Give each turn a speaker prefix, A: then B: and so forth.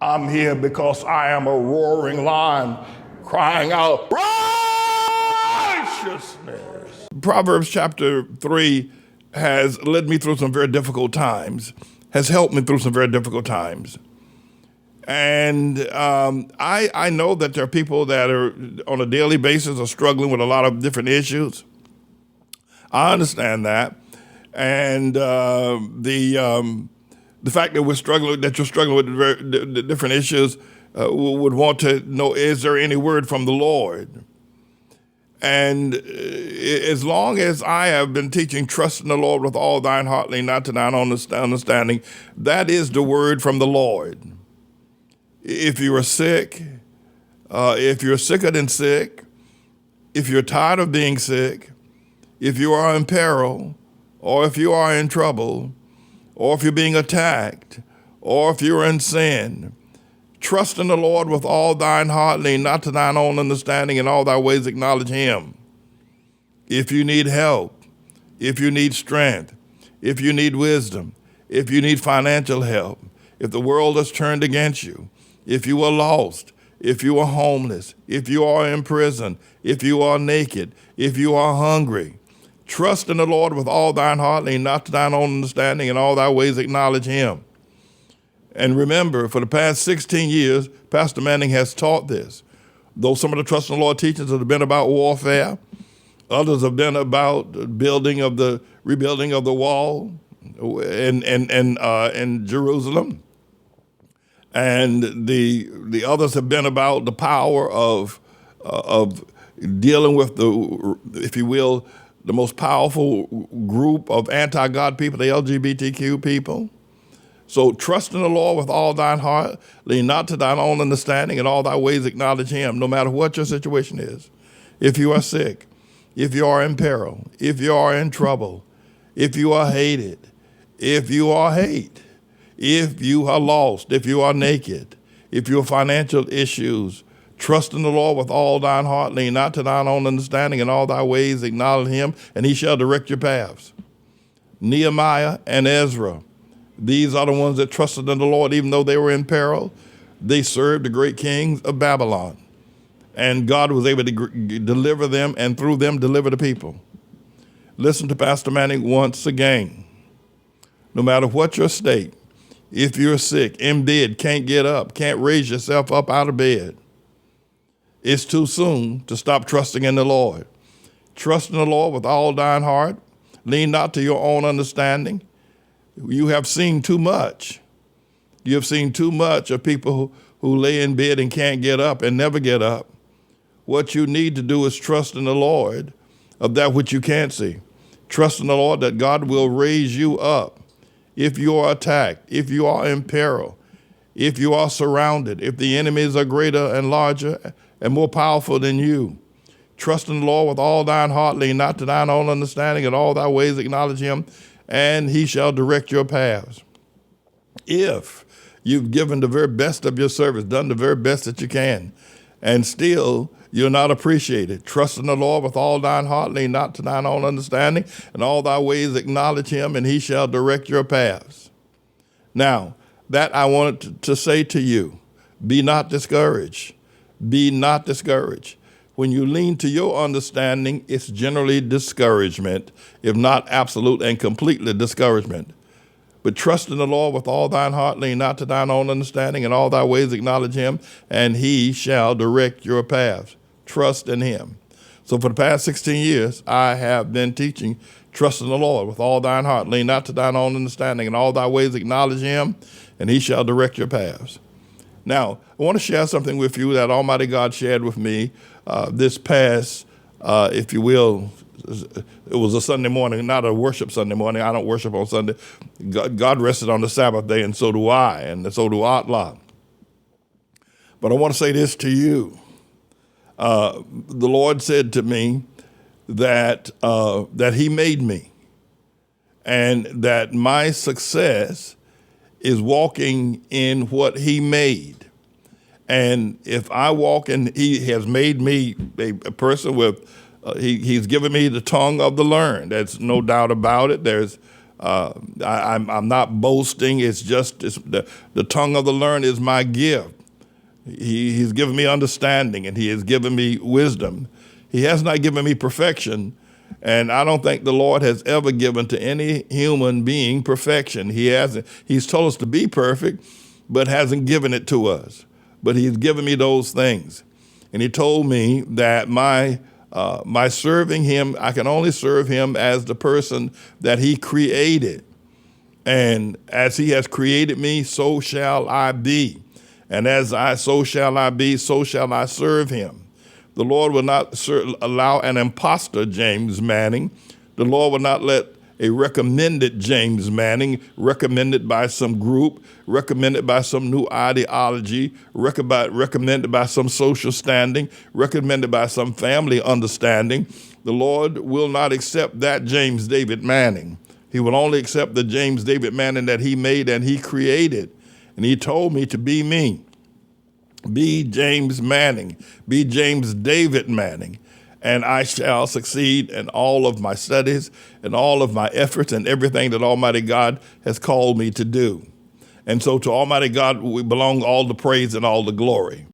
A: I'm here because I am a roaring lion crying out righteousness. Proverbs chapter 3 has led me through some very difficult times, has helped me through some very difficult times. And I know that there are people that are on a daily basis are struggling with a lot of different issues. I understand that. And the fact that you're struggling with the different issues, would want to know, is there any word from the Lord? And as long as I have been teaching, trust in the Lord with all thine heart, lean not to thine own understanding, that is the word from the Lord. If you are sick, if you're sicker than sick, if you're tired of being sick, if you are in peril, or if you are in trouble, or if you're being attacked, or if you're in sin, trust in the Lord with all thine heart, lean not to thine own understanding, in all thy ways acknowledge him. If you need help, if you need strength, if you need wisdom, if you need financial help, if the world has turned against you, if you are lost, if you are homeless, if you are in prison, if you are naked, if you are hungry, trust in the Lord with all thine heart, lean not to thine own understanding, in all thy ways acknowledge him. And remember, for the past 16 years, Pastor Manning has taught this. Though some of the Trust in the Lord teachings have been about warfare, others have been about rebuilding of the wall in Jerusalem. And the others have been about the power of dealing with if you will, the most powerful group of anti-God people, the LGBTQ people. So trust in the Lord with all thine heart, lean not to thine own understanding, in all thy ways acknowledge him, no matter what your situation is. If you are sick, if you are in peril, if you are in trouble, if you are hated, if you are hate, if you are lost, if you are naked, if you have financial issues, trust in the Lord with all thine heart, lean not to thine own understanding, in all thy ways acknowledge him, and he shall direct your paths. Nehemiah and Ezra, these are the ones that trusted in the Lord, even though they were in peril. They served the great kings of Babylon, and God was able to deliver them, and through them deliver the people. Listen to Pastor Manning once again. No matter what your state, if you're sick, in bed, can't get up, can't raise yourself up out of bed, it's too soon to stop trusting in the Lord. Trust in the Lord with all thine heart. Lean not to your own understanding. You have seen too much. You have seen too much of people who lay in bed and can't get up and never get up. What you need to do is trust in the Lord of that which you can't see. Trust in the Lord that God will raise you up. If you are attacked, if you are in peril, if you are surrounded, if the enemies are greater and larger and more powerful than you, trust in the Lord with all thine heart, lean not to thine own understanding, in all thy ways acknowledge him, and he shall direct your paths. If you've given the very best of your service, done the very best that you can, and still you're not appreciated, trust in the Lord with all thine heart, lean not to thine own understanding, and all thy ways acknowledge him, and he shall direct your paths. Now, that I wanted to say to you, be not discouraged. Be not discouraged. When you lean to your understanding, it's generally discouragement, if not absolute and completely discouragement. But trust in the Lord with all thine heart, lean not to thine own understanding, and all thy ways acknowledge him, and he shall direct your paths. Trust in him. So for the past 16 years, I have been teaching, trust in the Lord with all thine heart, lean not to thine own understanding, and all thy ways acknowledge him, and he shall direct your paths. Now, I want to share something with you that Almighty God shared with me this past, if you will, it was a Sunday morning, not a worship Sunday morning. I don't worship on Sunday. God rested on the Sabbath day, and so do I, and so do ATLAH. But I want to say this to you. The Lord said to me that he made me, and that my success is walking in what he made. And if I walk in, he has made me a person with, he's given me the tongue of the learned. There's no doubt about it. There's I'm not boasting. It's the tongue of the learned is my gift. He's given me understanding, and he has given me wisdom. He has not given me perfection, and I don't think the Lord has ever given to any human being perfection. He hasn't. He's told us to be perfect, but hasn't given it to us. But he's given me those things. And he told me that my serving him, I can only serve him as the person that he created. And as he has created me, so shall I be. And so shall I be, so shall I serve him. The Lord will not allow an imposter James Manning. The Lord will not let a recommended James Manning, recommended by some group, recommended by some new ideology, recommended by some social standing, recommended by some family understanding. The Lord will not accept that James David Manning. He will only accept the James David Manning that he made and he created. And he told me to be me. Be James Manning. Be James David Manning. And I shall succeed in all of my studies and all of my efforts and everything that Almighty God has called me to do. And so to Almighty God, we belong all the praise and all the glory.